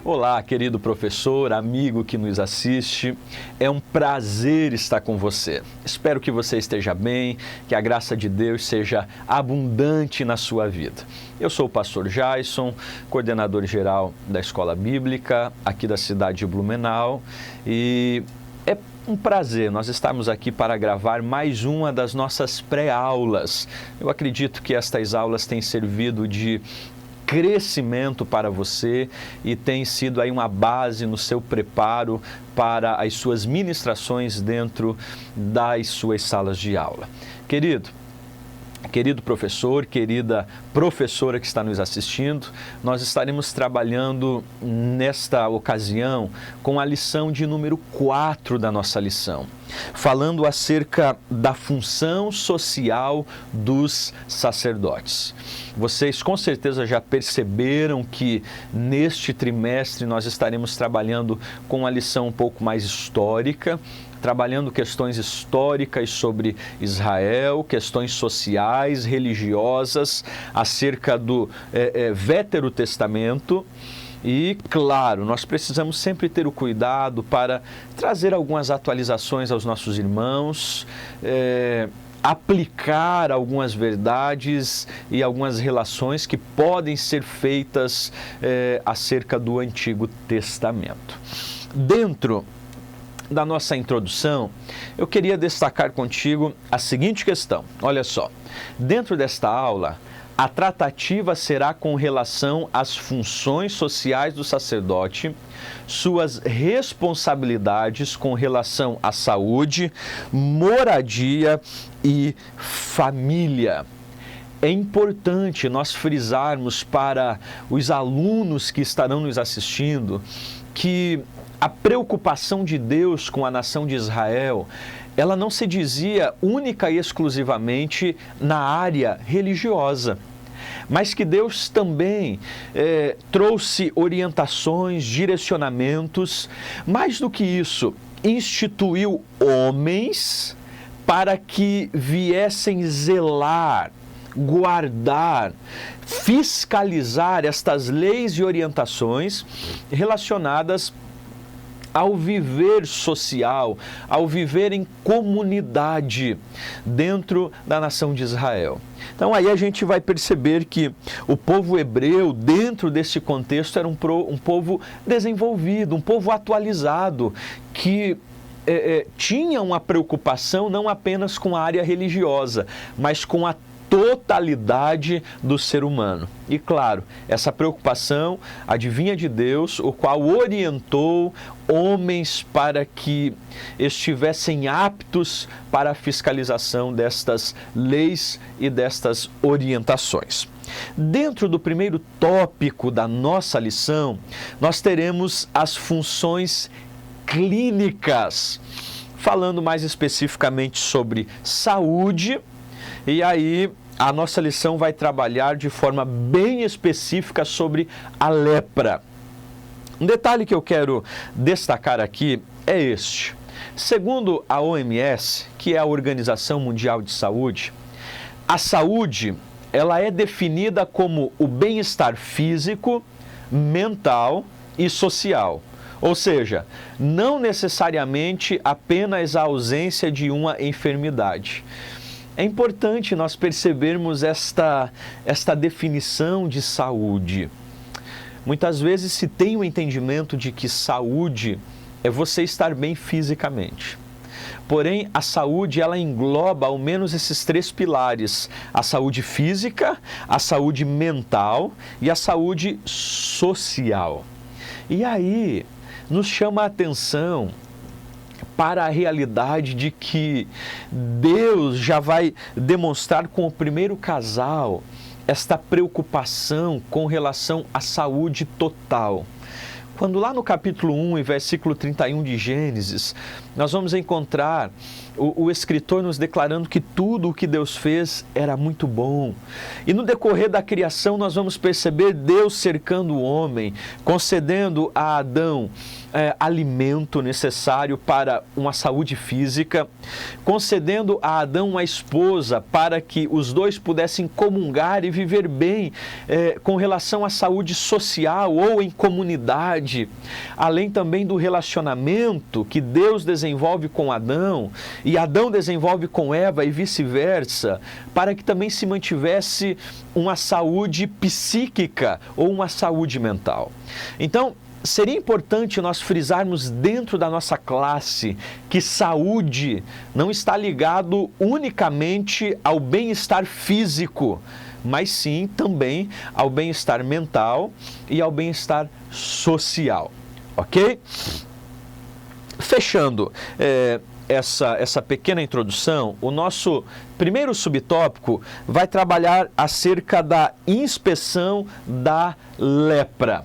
Olá, querido professor, amigo que nos assiste. É um prazer estar com você. Espero que você esteja bem, que a graça de Deus seja abundante na sua vida. Eu sou o pastor Jason, coordenador geral da Escola Bíblica aqui da cidade de Blumenau, e é um prazer nós estarmos aqui para gravar mais uma das nossas pré-aulas. Eu acredito que estas aulas têm servido de crescimento para você e tem sido aí uma base no seu preparo para as suas ministrações dentro das suas salas de aula. Querido professor, querida professora que está nos assistindo, nós estaremos trabalhando nesta ocasião com a lição de número 4 da nossa lição, falando acerca da função social dos sacerdotes. Vocês com certeza já perceberam que neste trimestre nós estaremos trabalhando com uma lição um pouco mais histórica, trabalhando questões históricas sobre Israel, questões sociais, religiosas, acerca do Veterotestamento. E, claro, nós precisamos sempre ter o cuidado para trazer algumas atualizações aos nossos irmãos, aplicar algumas verdades e algumas relações que podem ser feitas acerca do Antigo Testamento. Dentro da nossa introdução, eu queria destacar contigo a seguinte questão. Olha só, dentro desta aula, a tratativa será com relação às funções sociais do sacerdote, suas responsabilidades com relação à saúde, moradia e família. É importante nós frisarmos para os alunos que estarão nos assistindo que a preocupação de Deus com a nação de Israel, ela não se dizia única e exclusivamente na área religiosa, mas que Deus também trouxe orientações, direcionamentos, mais do que isso, instituiu homens para que viessem zelar, guardar, fiscalizar estas leis e orientações relacionadas ao viver social, ao viver em comunidade dentro da nação de Israel. Então aí a gente vai perceber que o povo hebreu, dentro desse contexto, era um povo desenvolvido, um povo atualizado, que tinha uma preocupação não apenas com a área religiosa, mas com a totalidade do ser humano. E claro, essa preocupação advinha de Deus, o qual orientou homens para que estivessem aptos para a fiscalização destas leis e destas orientações. Dentro do primeiro tópico da nossa lição, nós teremos as funções clínicas, falando mais especificamente sobre saúde, e aí a nossa lição vai trabalhar de forma bem específica sobre a lepra. Um detalhe que eu quero destacar aqui é este. Segundo a OMS, que é a Organização Mundial de Saúde, a saúde ela é definida como o bem-estar físico, mental e social. Ou seja, não necessariamente apenas a ausência de uma enfermidade. É importante nós percebermos esta definição de saúde. Muitas vezes se tem o entendimento de que saúde é você estar bem fisicamente. Porém, a saúde ela engloba ao menos esses 3 pilares: a saúde física, a saúde mental e a saúde social. E aí nos chama a atenção para a realidade de que Deus já vai demonstrar com o primeiro casal esta preocupação com relação à saúde total. Quando lá no capítulo 1 e versículo 31 de Gênesis, nós vamos encontrar o escritor nos declarando que tudo o que Deus fez era muito bom. E no decorrer da criação nós vamos perceber Deus cercando o homem, concedendo a Adão alimento necessário para uma saúde física, concedendo a Adão uma esposa para que os dois pudessem comungar e viver bem com relação à saúde social ou em comunidade, humanidade, além também do relacionamento que Deus desenvolve com Adão e Adão desenvolve com Eva e vice-versa, para que também se mantivesse uma saúde psíquica ou uma saúde mental. Então, seria importante nós frisarmos dentro da nossa classe que saúde não está ligado unicamente ao bem-estar físico, mas sim também ao bem-estar mental e ao bem-estar social, ok? Fechando essa pequena introdução, o nosso primeiro subtópico vai trabalhar acerca da inspeção da lepra.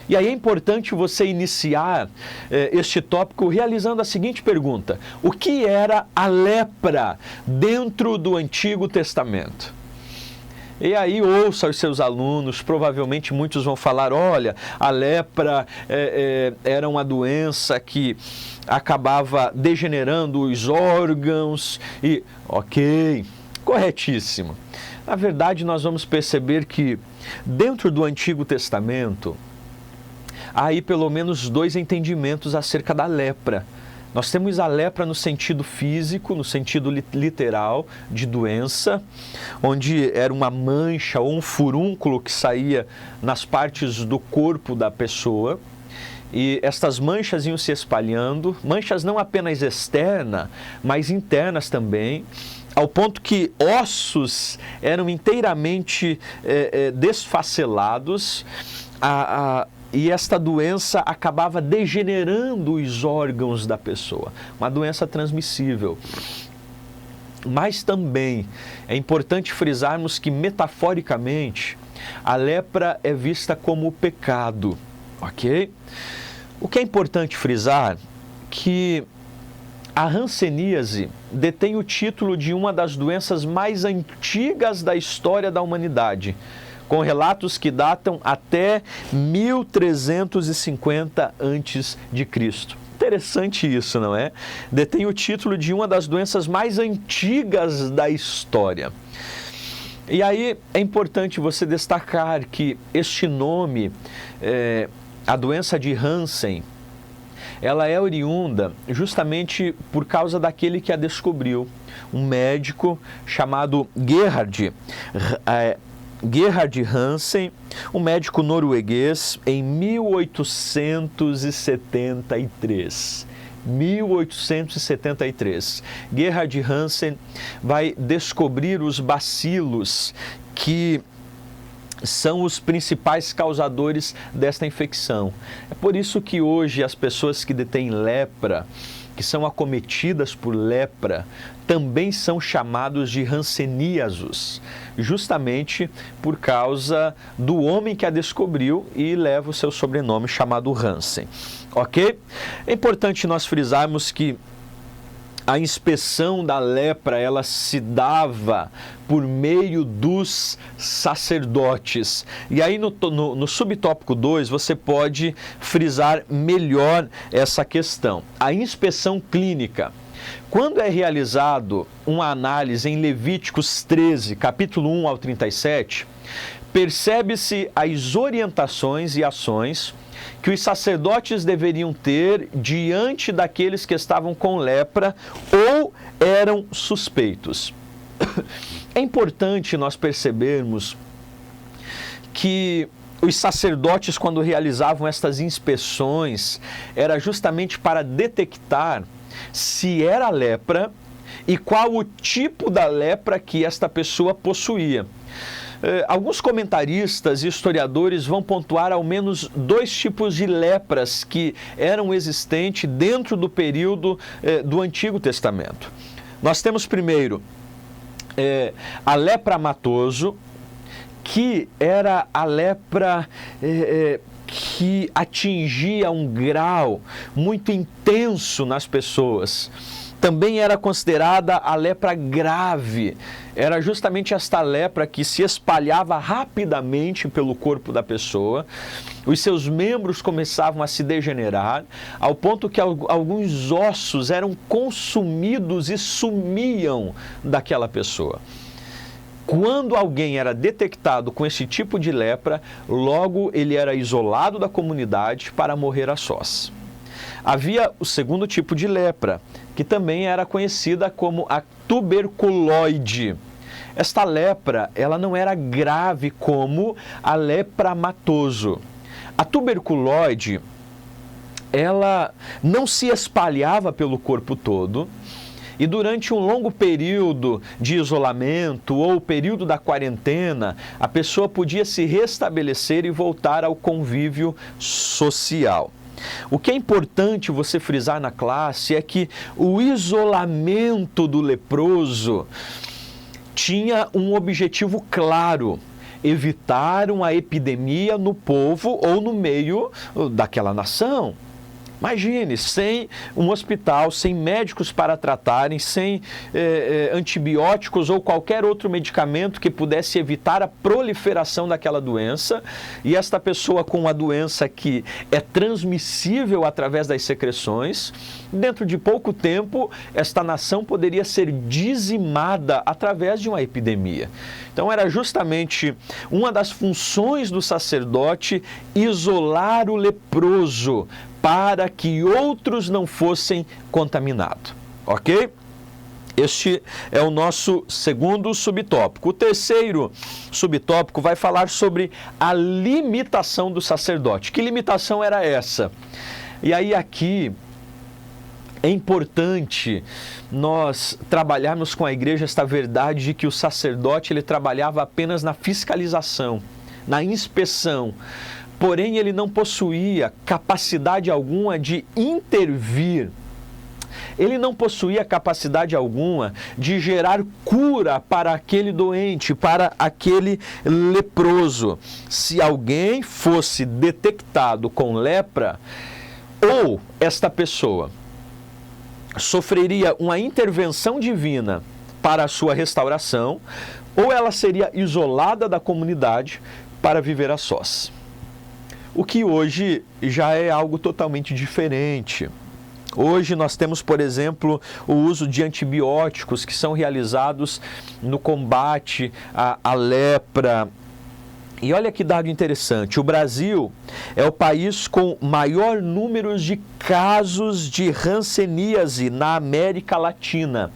E aí é importante você iniciar este tópico realizando a seguinte pergunta: o que era a lepra dentro do Antigo Testamento? E aí ouça os seus alunos, provavelmente muitos vão falar, olha, a lepra era uma doença que acabava degenerando os órgãos e... Ok, corretíssimo. Na verdade, nós vamos perceber que dentro do Antigo Testamento, há aí pelo menos dois entendimentos acerca da lepra. Nós temos a lepra no sentido físico, no sentido literal de doença, onde era uma mancha ou um furúnculo que saía nas partes do corpo da pessoa. E estas manchas iam se espalhando, manchas não apenas externas, mas internas também, ao ponto que ossos eram inteiramente desfacelados, e esta doença acabava degenerando os órgãos da pessoa. Uma doença transmissível. Mas também é importante frisarmos que, metaforicamente, a lepra é vista como pecado, ok? O que é importante frisar que a hanseníase detém o título de uma das doenças mais antigas da história da humanidade, com relatos que datam até 1350 a.C. Interessante isso, não é? Detém o título de uma das doenças mais antigas da história. E aí é importante você destacar que este nome, a doença de Hansen, ela é oriunda justamente por causa daquele que a descobriu, um médico chamado Gerhard Hansen, um médico norueguês, em 1873. 1873. Gerhard Hansen vai descobrir os bacilos que são os principais causadores desta infecção. É por isso que hoje as pessoas que detêm lepra, que são acometidas por lepra, também são chamados de hanseníasos, justamente por causa do homem que a descobriu e leva o seu sobrenome chamado Hansen. Ok? É importante nós frisarmos que a inspeção da lepra, ela se dava por meio dos sacerdotes. E aí no subtópico 2 você pode frisar melhor essa questão. A inspeção clínica. Quando é realizado uma análise em Levíticos 13, capítulo 1 ao 37, percebe-se as orientações e ações que os sacerdotes deveriam ter diante daqueles que estavam com lepra ou eram suspeitos. É importante nós percebermos que os sacerdotes, quando realizavam estas inspeções, era justamente para detectar se era lepra e qual o tipo da lepra que esta pessoa possuía. Alguns comentaristas e historiadores vão pontuar ao menos dois tipos de lepras que eram existentes dentro do período do Antigo Testamento. Nós temos primeiro a lepra matoso, que era a lepra que atingia um grau muito intenso nas pessoas. Também era considerada a lepra grave. Era justamente esta lepra que se espalhava rapidamente pelo corpo da pessoa. Os seus membros começavam a se degenerar, ao ponto que alguns ossos eram consumidos e sumiam daquela pessoa. Quando alguém era detectado com esse tipo de lepra, logo ele era isolado da comunidade para morrer a sós. Havia o segundo tipo de lepra, que também era conhecida como a tuberculose. Esta lepra, ela não era grave como a lepra matoso. A tuberculose, ela não se espalhava pelo corpo todo, e durante um longo período de isolamento ou período da quarentena, a pessoa podia se restabelecer e voltar ao convívio social. O que é importante você frisar na classe é que o isolamento do leproso tinha um objetivo claro: evitar uma epidemia no povo ou no meio daquela nação. Imagine, sem um hospital, sem médicos para tratarem, sem antibióticos ou qualquer outro medicamento que pudesse evitar a proliferação daquela doença, e esta pessoa com uma doença que é transmissível através das secreções, dentro de pouco tempo, esta nação poderia ser dizimada através de uma epidemia. Então era justamente uma das funções do sacerdote isolar o leproso, para que outros não fossem contaminados, ok? Este é o nosso segundo subtópico. O terceiro subtópico vai falar sobre a limitação do sacerdote. Que limitação era essa? E aí aqui é importante nós trabalharmos com a igreja esta verdade de que o sacerdote ele trabalhava apenas na fiscalização, na inspeção. Porém, ele não possuía capacidade alguma de intervir. Ele não possuía capacidade alguma de gerar cura para aquele doente, para aquele leproso. Se alguém fosse detectado com lepra, ou esta pessoa sofreria uma intervenção divina para a sua restauração, ou ela seria isolada da comunidade para viver a sós. O que hoje já é algo totalmente diferente. Hoje nós temos, por exemplo, o uso de antibióticos que são realizados no combate à lepra. E olha que dado interessante, o Brasil é o país com maior número de casos de hanseníase na América Latina,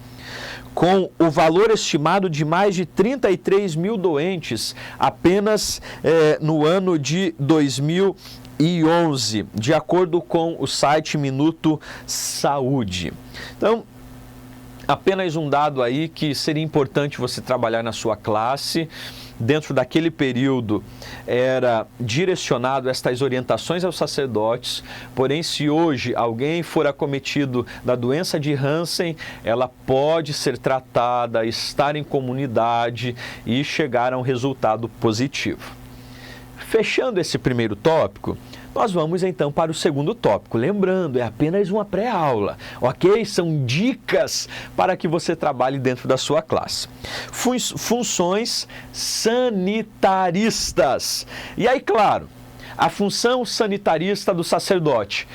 com o valor estimado de mais de 33 mil doentes apenas no ano de 2011, de acordo com o site Minuto Saúde. Então, apenas um dado aí que seria importante você trabalhar na sua classe. Dentro daquele período era direcionado estas orientações aos sacerdotes, porém se hoje alguém for acometido da doença de Hansen, ela pode ser tratada, estar em comunidade e chegar a um resultado positivo. Fechando esse primeiro tópico, nós vamos então para o segundo tópico. Lembrando, é apenas uma pré-aula, ok? São dicas para que você trabalhe dentro da sua classe. Funções sanitaristas. E aí, claro, a função sanitarista do sacerdote.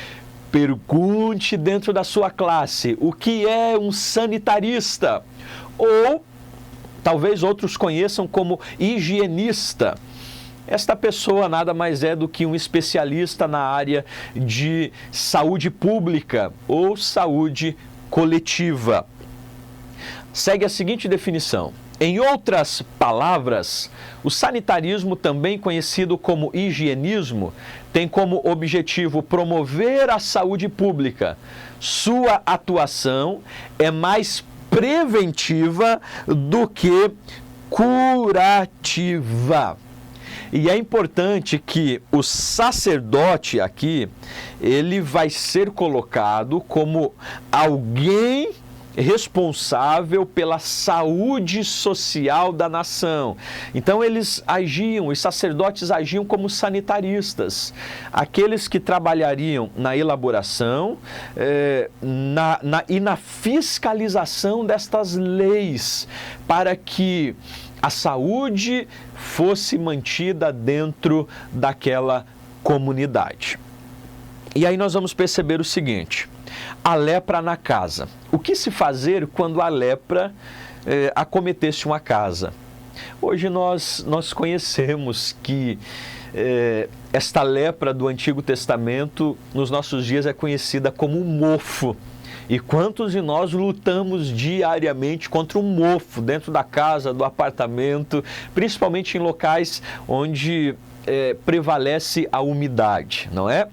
Pergunte dentro da sua classe o que é um sanitarista. Ou talvez outros conheçam como higienista. Esta pessoa nada mais é do que um especialista na área de saúde pública ou saúde coletiva. Segue a seguinte definição. Em outras palavras, o sanitarismo, também conhecido como higienismo, tem como objetivo promover a saúde pública. Sua atuação é mais preventiva do que curativa. E é importante que o sacerdote aqui, ele vai ser colocado como alguém responsável pela saúde social da nação. Então eles agiam, os sacerdotes agiam como sanitaristas, aqueles que trabalhariam na elaboração e na fiscalização destas leis, para que a saúde fosse mantida dentro daquela comunidade. E aí nós vamos perceber o seguinte: a lepra na casa. O que se fazer quando a lepra acometesse uma casa? Hoje nós conhecemos que esta lepra do Antigo Testamento, nos nossos dias, é conhecida como mofo. E quantos de nós lutamos diariamente contra o mofo dentro da casa, do apartamento, principalmente em locais onde prevalece a umidade, não é?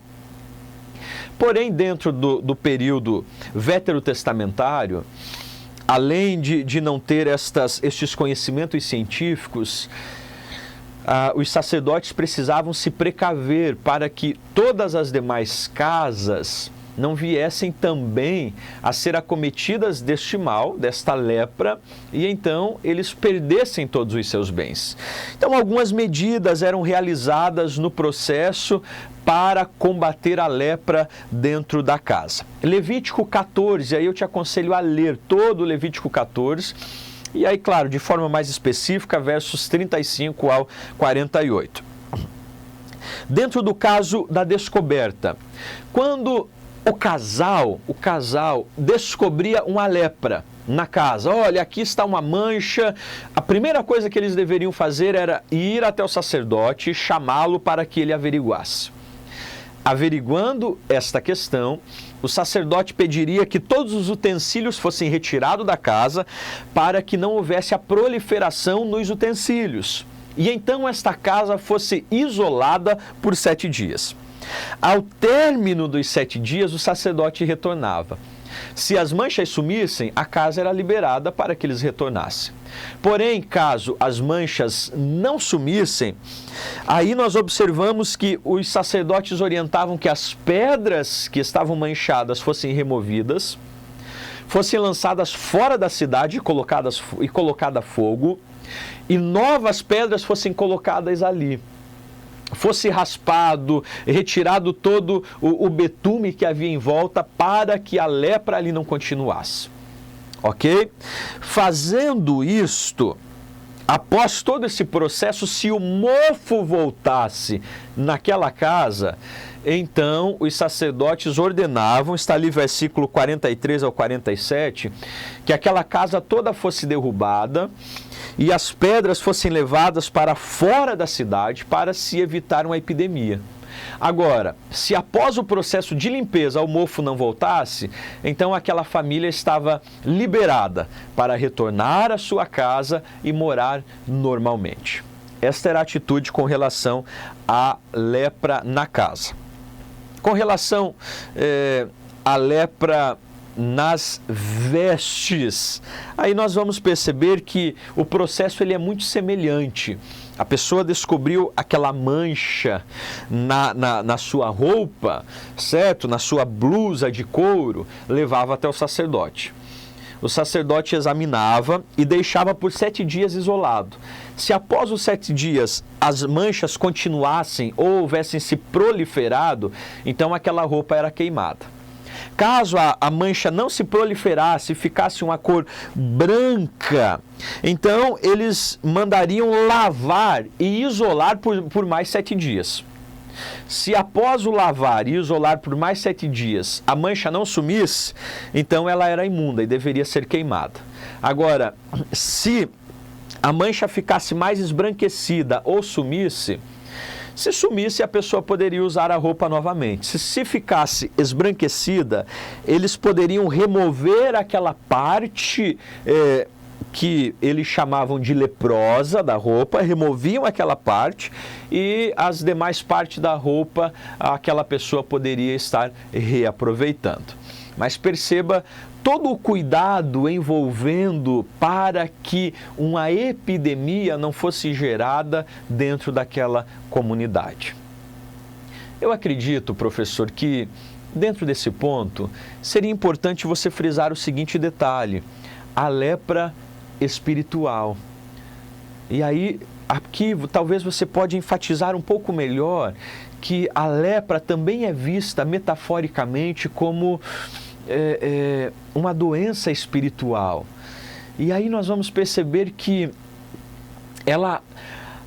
Porém, dentro do período veterotestamentário, além de não ter estes conhecimentos científicos, os sacerdotes precisavam se precaver para que todas as demais casas não viessem também a ser acometidas deste mal, desta lepra, e então eles perdessem todos os seus bens. Então, algumas medidas eram realizadas no processo para combater a lepra dentro da casa. Levítico 14, aí eu te aconselho a ler todo o Levítico 14, e aí, claro, de forma mais específica, versos 35 ao 48. Dentro do caso da descoberta, quando o casal descobria uma lepra na casa, olha, aqui está uma mancha, a primeira coisa que eles deveriam fazer era ir até o sacerdote e chamá-lo para que ele averiguasse. Averiguando esta questão, o sacerdote pediria que todos os utensílios fossem retirados da casa para que não houvesse a proliferação nos utensílios. E então esta casa fosse isolada por 7 dias. Ao término dos 7 dias, o sacerdote retornava. Se as manchas sumissem, a casa era liberada para que eles retornassem. Porém, caso as manchas não sumissem, aí nós observamos que os sacerdotes orientavam que as pedras que estavam manchadas fossem removidas, fossem lançadas fora da cidade e colocada a fogo, e novas pedras fossem colocadas ali. Fosse raspado, retirado todo o betume que havia em volta para que a lepra ali não continuasse. Ok? Fazendo isto, após todo esse processo, se o mofo voltasse naquela casa, então os sacerdotes ordenavam, está ali versículo 43 ao 47, que aquela casa toda fosse derrubada e as pedras fossem levadas para fora da cidade para se evitar uma epidemia. Agora, se após o processo de limpeza o mofo não voltasse, então aquela família estava liberada para retornar à sua casa e morar normalmente. Esta era a atitude com relação à lepra na casa. Com relação à lepra nas vestes, aí nós vamos perceber que o processo ele é muito semelhante. A pessoa descobriu aquela mancha na sua roupa, certo? Na sua blusa de couro, levava até o sacerdote. O sacerdote examinava e deixava por 7 dias isolado. Se após os 7 dias as manchas continuassem ou houvessem se proliferado, então aquela roupa era queimada. Caso a mancha não se proliferasse e ficasse uma cor branca, então eles mandariam lavar e isolar por mais 7 dias. Se após o lavar e isolar por mais 7 dias a mancha não sumisse, então ela era imunda e deveria ser queimada. Agora, se a mancha ficasse mais esbranquecida ou sumisse, se sumisse, a pessoa poderia usar a roupa novamente. Se ficasse esbranquecida, eles poderiam remover aquela parte que eles chamavam de leprosa da roupa, removiam aquela parte e as demais partes da roupa aquela pessoa poderia estar reaproveitando. Mas perceba todo o cuidado envolvendo para que uma epidemia não fosse gerada dentro daquela comunidade. Eu acredito, professor, que dentro desse ponto seria importante você frisar o seguinte detalhe: a lepra espiritual. E aí, aqui talvez você pode enfatizar um pouco melhor que a lepra também é vista metaforicamente como uma doença espiritual. E aí nós vamos perceber que ela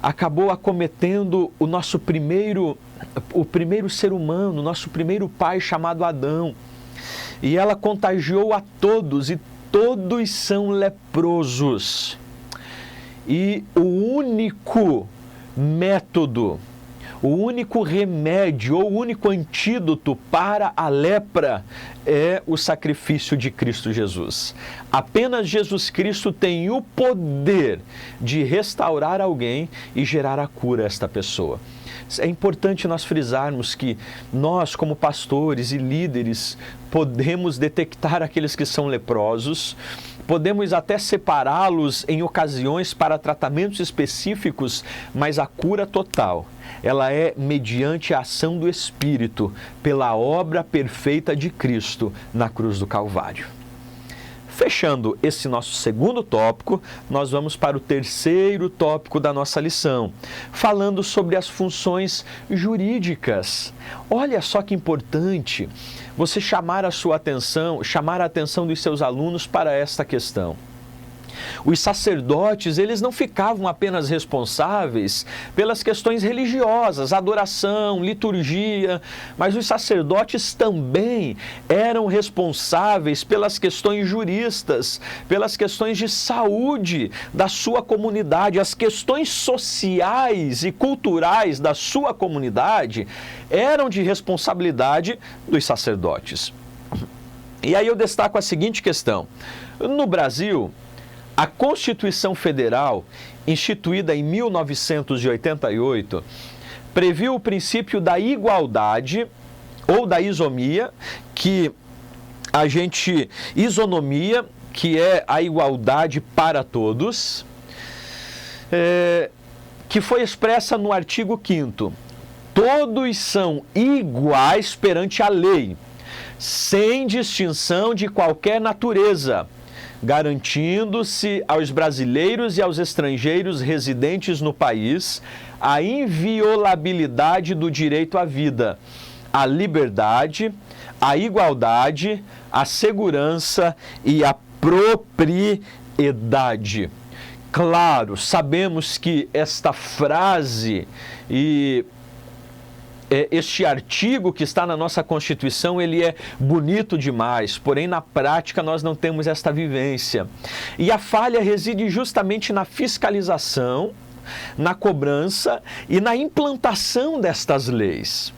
acabou acometendo o primeiro ser humano, nosso primeiro pai chamado Adão. E ela contagiou a todos e todos são leprosos. E o único método, o único remédio ou o único antídoto para a lepra é o sacrifício de Cristo Jesus. Apenas Jesus Cristo tem o poder de restaurar alguém e gerar a cura a esta pessoa. É importante nós frisarmos que nós, como pastores e líderes, podemos detectar aqueles que são leprosos, podemos até separá-los em ocasiões para tratamentos específicos, mas a cura total, ela é mediante a ação do Espírito, pela obra perfeita de Cristo na cruz do Calvário. Fechando esse nosso segundo tópico, nós vamos para o terceiro tópico da nossa lição, falando sobre as funções jurídicas. Olha só que importante você chamar a atenção dos seus alunos para esta questão. Os sacerdotes, eles não ficavam apenas responsáveis pelas questões religiosas, adoração, liturgia, mas os sacerdotes também eram responsáveis pelas questões juristas, pelas questões de saúde da sua comunidade, as questões sociais e culturais da sua comunidade eram de responsabilidade dos sacerdotes. E aí eu destaco a seguinte questão: no Brasil, a Constituição Federal, instituída em 1988, previu o princípio da igualdade ou da isomia, isonomia, que é a igualdade para todos, que foi expressa no artigo 5º. Todos são iguais perante a lei, sem distinção de qualquer natureza, garantindo-se aos brasileiros e aos estrangeiros residentes no país a inviolabilidade do direito à vida, à liberdade, à igualdade, à segurança e à propriedade. Claro, sabemos que esta frase e este artigo que está na nossa Constituição, ele é bonito demais, porém na prática nós não temos esta vivência. E a falha reside justamente na fiscalização, na cobrança e na implantação destas leis.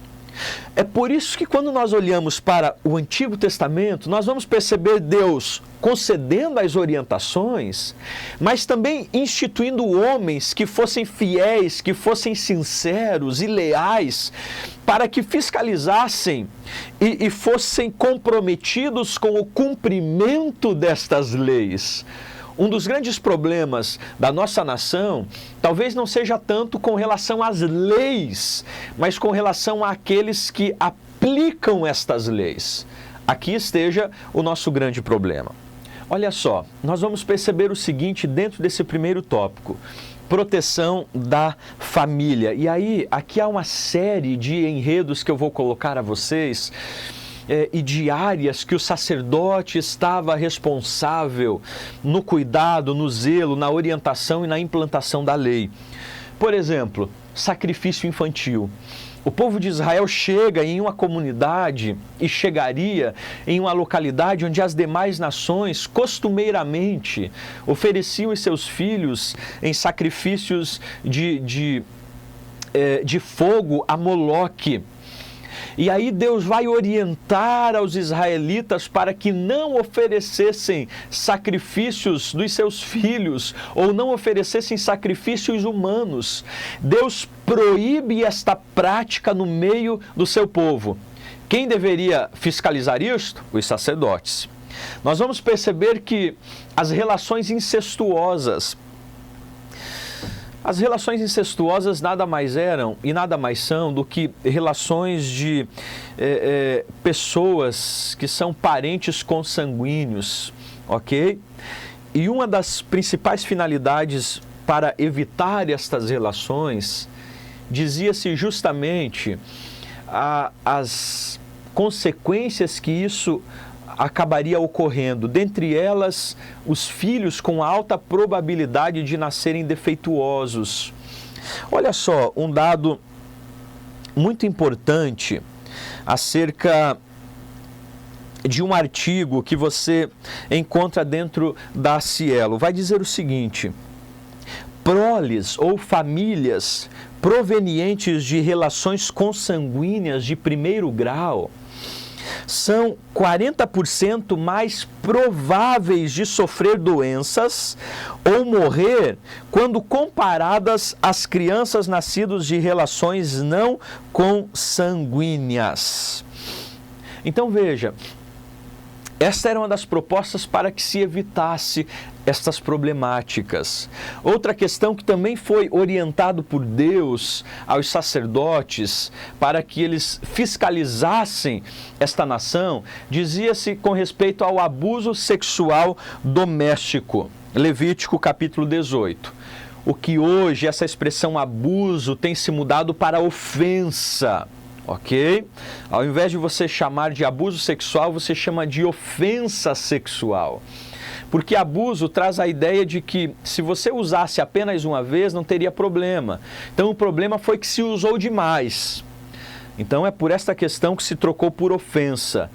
É por isso que quando nós olhamos para o Antigo Testamento, nós vamos perceber Deus concedendo as orientações, mas também instituindo homens que fossem fiéis, que fossem sinceros e leais, para que fiscalizassem e fossem comprometidos com o cumprimento destas leis. Um dos grandes problemas da nossa nação talvez não seja tanto com relação às leis, mas com relação àqueles que aplicam estas leis. Aqui esteja o nosso grande problema. Olha só, nós vamos perceber o seguinte dentro desse primeiro tópico: proteção da família. E aí, aqui há uma série de enredos que eu vou colocar a vocês, e de áreas que o sacerdote estava responsável no cuidado, no zelo, na orientação e na implantação da lei. Por exemplo, sacrifício infantil. O povo de Israel chega em uma comunidade e chegaria em uma localidade onde as demais nações costumeiramente ofereciam os seus filhos em sacrifícios de fogo a Moloque. E aí Deus vai orientar aos israelitas para que não oferecessem sacrifícios dos seus filhos ou não oferecessem sacrifícios humanos. Deus proíbe esta prática no meio do seu povo. Quem deveria fiscalizar isto? Os sacerdotes. Nós vamos perceber que as relações incestuosas nada mais eram e nada mais são do que relações de pessoas que são parentes consanguíneos, ok? E uma das principais finalidades para evitar estas relações dizia-se justamente as consequências que isso acabaria ocorrendo, dentre elas os filhos com alta probabilidade de nascerem defeituosos. Olha só, um dado muito importante acerca de um artigo que você encontra dentro da Cielo. Vai dizer o seguinte: proles ou famílias provenientes de relações consanguíneas de primeiro grau são 40% mais prováveis de sofrer doenças ou morrer quando comparadas às crianças nascidas de relações não consanguíneas. Então veja, esta era uma das propostas para que se evitasse estas problemáticas. Outra questão que também foi orientado por Deus aos sacerdotes para que eles fiscalizassem esta nação, dizia-se com respeito ao abuso sexual doméstico. Levítico capítulo 18. O que hoje essa expressão abuso tem se mudado para ofensa. Ok? Ao invés de você chamar de abuso sexual, você chama de ofensa sexual. Porque abuso traz a ideia de que se você usasse apenas uma vez, não teria problema. Então o problema foi que se usou demais. Então é por esta questão que se trocou por ofensa.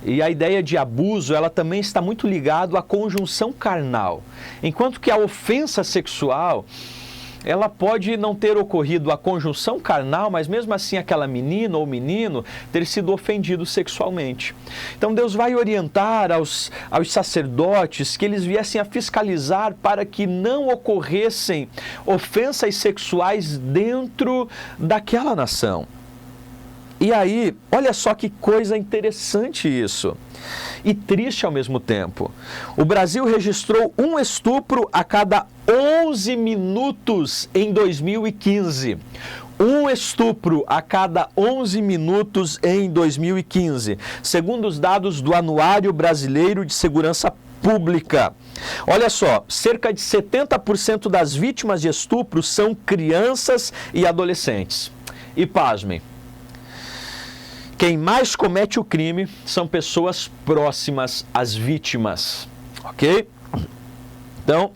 E a ideia de abuso, ela também está muito ligada à conjunção carnal. Enquanto que a ofensa sexual, ela pode não ter ocorrido a conjunção carnal, mas mesmo assim aquela menina ou menino ter sido ofendido sexualmente. Então Deus vai orientar aos sacerdotes que eles viessem a fiscalizar para que não ocorressem ofensas sexuais dentro daquela nação. E aí, olha só que coisa interessante isso. E triste ao mesmo tempo. O Brasil registrou um estupro a cada 11 minutos em 2015. Um estupro a cada 11 minutos em 2015, segundo os dados do Anuário Brasileiro de Segurança Pública. Olha só, cerca de 70% das vítimas de estupro são crianças e adolescentes. E pasmem, quem mais comete o crime são pessoas próximas às vítimas, ok? Então,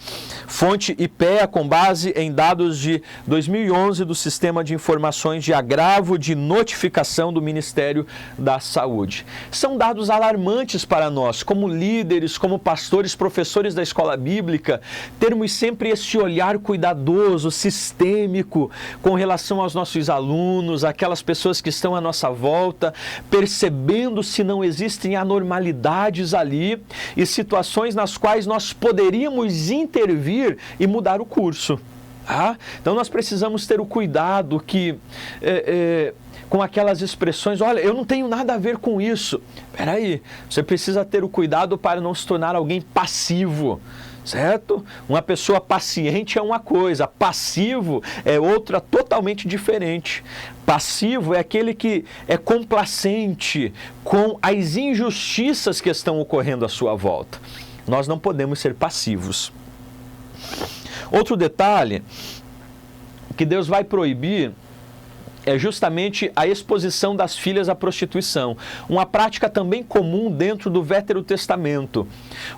fonte IPEA com base em dados de 2011 do Sistema de Informações de Agravo de Notificação do Ministério da Saúde. São dados alarmantes para nós, como líderes, como pastores, professores da escola bíblica, termos sempre esse olhar cuidadoso, sistêmico, com relação aos nossos alunos, aquelas pessoas que estão à nossa volta, percebendo se não existem anormalidades ali e situações nas quais nós poderíamos intervir e mudar o curso. Então nós precisamos ter o cuidado que com aquelas expressões, olha, eu não tenho nada a ver com isso. Espera aí, você precisa ter o cuidado para não se tornar alguém passivo, certo? Uma pessoa paciente é uma coisa, passivo é outra totalmente diferente. Passivo é aquele que é complacente com as injustiças que estão ocorrendo à sua volta. Nós não podemos ser passivos. Outro detalhe que Deus vai proibir é justamente a exposição das filhas à prostituição. Uma prática também comum dentro do Velho Testamento,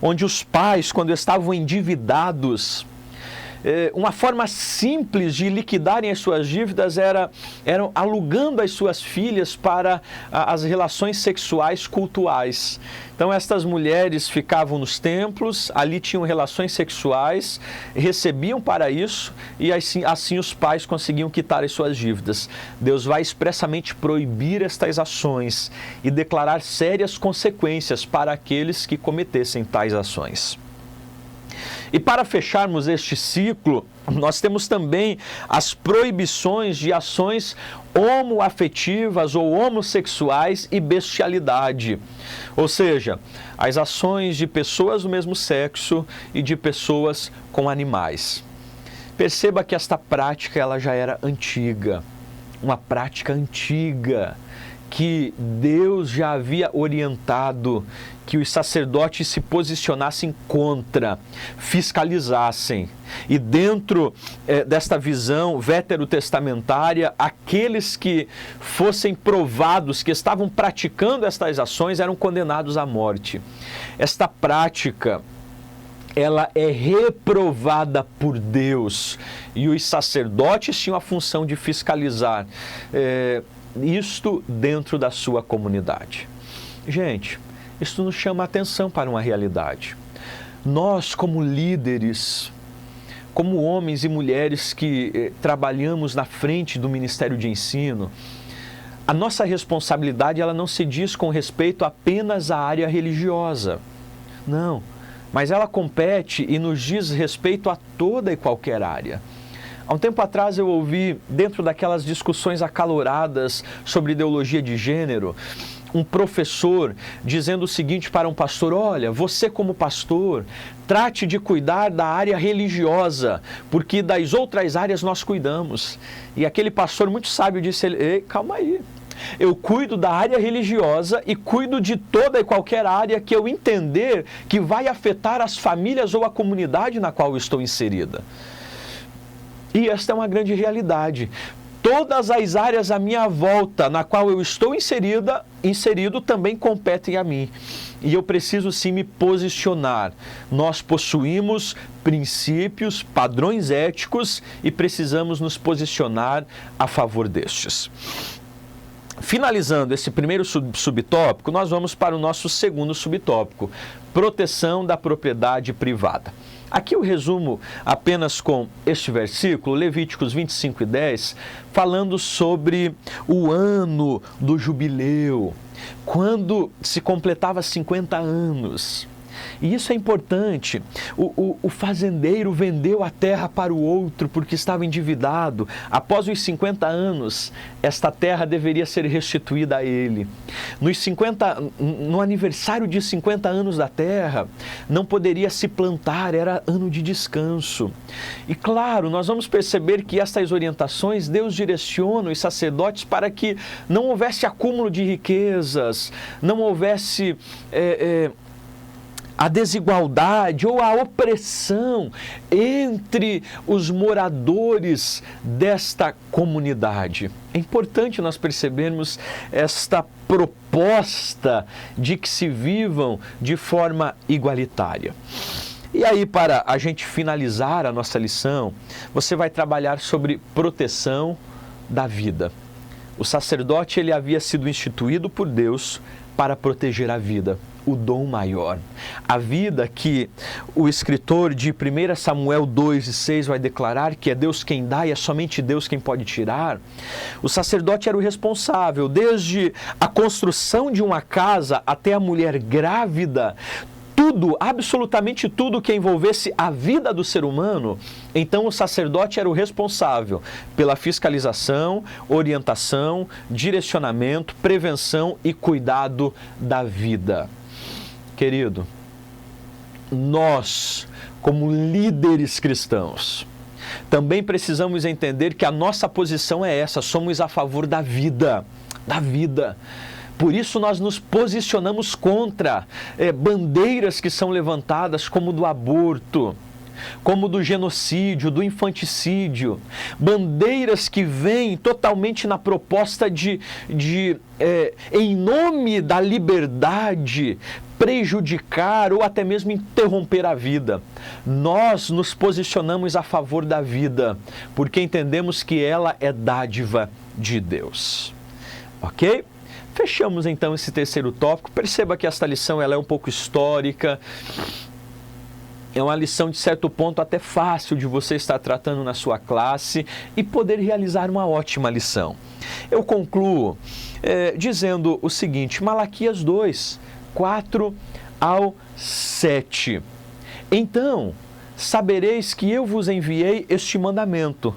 onde os pais, quando estavam endividados, uma forma simples de liquidarem as suas dívidas eram alugando as suas filhas para as relações sexuais cultuais. Então estas mulheres ficavam nos templos, ali tinham relações sexuais, recebiam para isso e assim os pais conseguiam quitar as suas dívidas. Deus vai expressamente proibir estas ações e declarar sérias consequências para aqueles que cometessem tais ações. E para fecharmos este ciclo, nós temos também as proibições de ações homoafetivas ou homossexuais e bestialidade. Ou seja, as ações de pessoas do mesmo sexo e de pessoas com animais. Perceba que esta prática ela já era antiga, uma prática antiga, que Deus já havia orientado que os sacerdotes se posicionassem contra, fiscalizassem. E dentro desta visão veterotestamentária, aqueles que fossem provados, que estavam praticando estas ações, eram condenados à morte. Esta prática, ela é reprovada por Deus. E os sacerdotes tinham a função de fiscalizar isto dentro da sua comunidade. Gente, isso nos chama a atenção para uma realidade. Nós, como líderes, como homens e mulheres que trabalhamos na frente do Ministério de Ensino, a nossa responsabilidade ela não se diz com respeito apenas à área religiosa. Não, mas ela compete e nos diz respeito a toda e qualquer área. Há um tempo atrás eu ouvi, dentro daquelas discussões acaloradas sobre ideologia de gênero, um professor dizendo o seguinte para um pastor: olha, você como pastor, trate de cuidar da área religiosa, porque das outras áreas nós cuidamos. E aquele pastor muito sábio disse: ei, calma aí, eu cuido da área religiosa e cuido de toda e qualquer área que eu entender que vai afetar as famílias ou a comunidade na qual eu estou inserida. E esta é uma grande realidade. Todas as áreas à minha volta, na qual eu estou inserido, também competem a mim. E eu preciso sim me posicionar. Nós possuímos princípios, padrões éticos e precisamos nos posicionar a favor destes. Finalizando esse primeiro subtópico, nós vamos para o nosso segundo subtópico: proteção da propriedade privada. Aqui eu resumo apenas com este versículo, Levíticos 25:10, falando sobre o ano do jubileu, quando se completava 50 anos. E isso é importante. O fazendeiro vendeu a terra para o outro porque estava endividado. Após os 50 anos, esta terra deveria ser restituída a ele. No aniversário de 50 anos da terra, não poderia se plantar, era ano de descanso. E claro, nós vamos perceber que estas orientações, Deus direciona os sacerdotes para que não houvesse acúmulo de riquezas, não houvesse a desigualdade ou a opressão entre os moradores desta comunidade. É importante nós percebermos esta proposta de que se vivam de forma igualitária. E aí, para a gente finalizar a nossa lição, você vai trabalhar sobre proteção da vida. O sacerdote ele havia sido instituído por Deus para proteger a vida, o dom maior. A vida que o escritor de 1 Samuel 2:6 vai declarar que é Deus quem dá e é somente Deus quem pode tirar. O sacerdote era o responsável, desde a construção de uma casa até a mulher grávida, tudo, absolutamente tudo que envolvesse a vida do ser humano. Então o sacerdote era o responsável pela fiscalização, orientação, direcionamento, prevenção e cuidado da vida. Querido, nós, como líderes cristãos, também precisamos entender que a nossa posição é essa: somos a favor da vida, da vida. Por isso nós nos posicionamos contra bandeiras que são levantadas como do aborto, como do genocídio, do infanticídio, bandeiras que vêm totalmente na proposta em nome da liberdade, prejudicar ou até mesmo interromper a vida. Nós nos posicionamos a favor da vida, porque entendemos que ela é dádiva de Deus. Ok? Fechamos então esse terceiro tópico. Perceba que esta lição ela é um pouco histórica. É uma lição de certo ponto até fácil de você estar tratando na sua classe e poder realizar uma ótima lição. Eu concluo dizendo o seguinte: Malaquias 2:4-7. Então, sabereis que eu vos enviei este mandamento,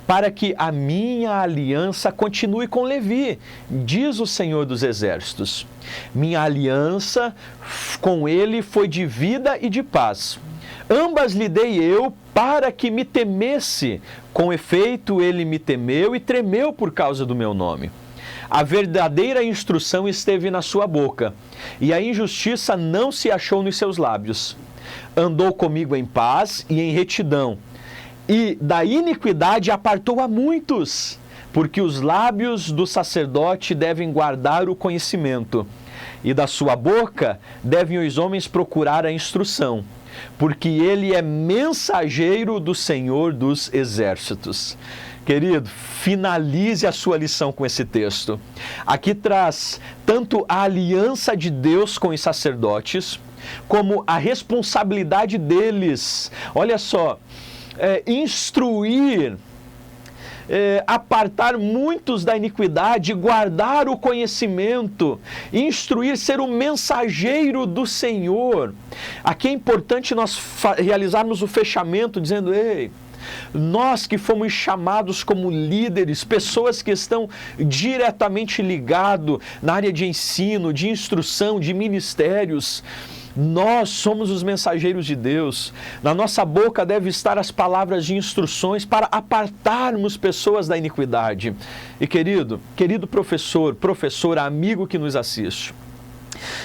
para que a minha aliança continue com Levi, diz o Senhor dos Exércitos. Minha aliança com ele foi de vida e de paz. Ambas lhe dei eu para que me temesse. Com efeito, ele me temeu e tremeu por causa do meu nome. A verdadeira instrução esteve na sua boca, e a injustiça não se achou nos seus lábios. Andou comigo em paz e em retidão, e da iniquidade apartou a muitos, porque os lábios do sacerdote devem guardar o conhecimento, e da sua boca devem os homens procurar a instrução, porque ele é mensageiro do Senhor dos Exércitos. Querido, finalize a sua lição com esse texto. Aqui traz tanto a aliança de Deus com os sacerdotes, como a responsabilidade deles. Olha só, instruir, apartar muitos da iniquidade, guardar o conhecimento, instruir, ser o mensageiro do Senhor. Aqui é importante nós realizarmos o fechamento dizendo: ei, nós que fomos chamados como líderes, pessoas que estão diretamente ligados na área de ensino, de instrução, de ministérios, nós somos os mensageiros de Deus. Na nossa boca deve estar as palavras de instruções para apartarmos pessoas da iniquidade. E querido professor, professora, amigo que nos assiste,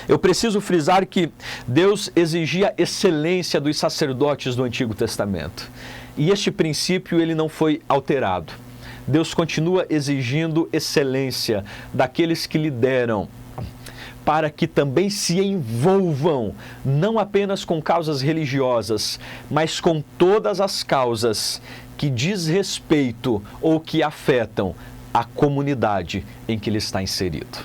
eu preciso frisar que Deus exigia excelência dos sacerdotes do Antigo Testamento. E este princípio ele não foi alterado. Deus continua exigindo excelência daqueles que lideram, para que também se envolvam, não apenas com causas religiosas, mas com todas as causas que diz respeito ou que afetam a comunidade em que ele está inserido.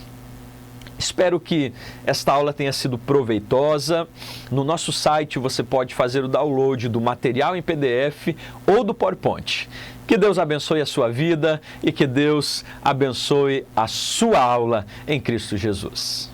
Espero que esta aula tenha sido proveitosa. No nosso site você pode fazer o download do material em PDF ou do PowerPoint. Que Deus abençoe a sua vida e que Deus abençoe a sua aula em Cristo Jesus.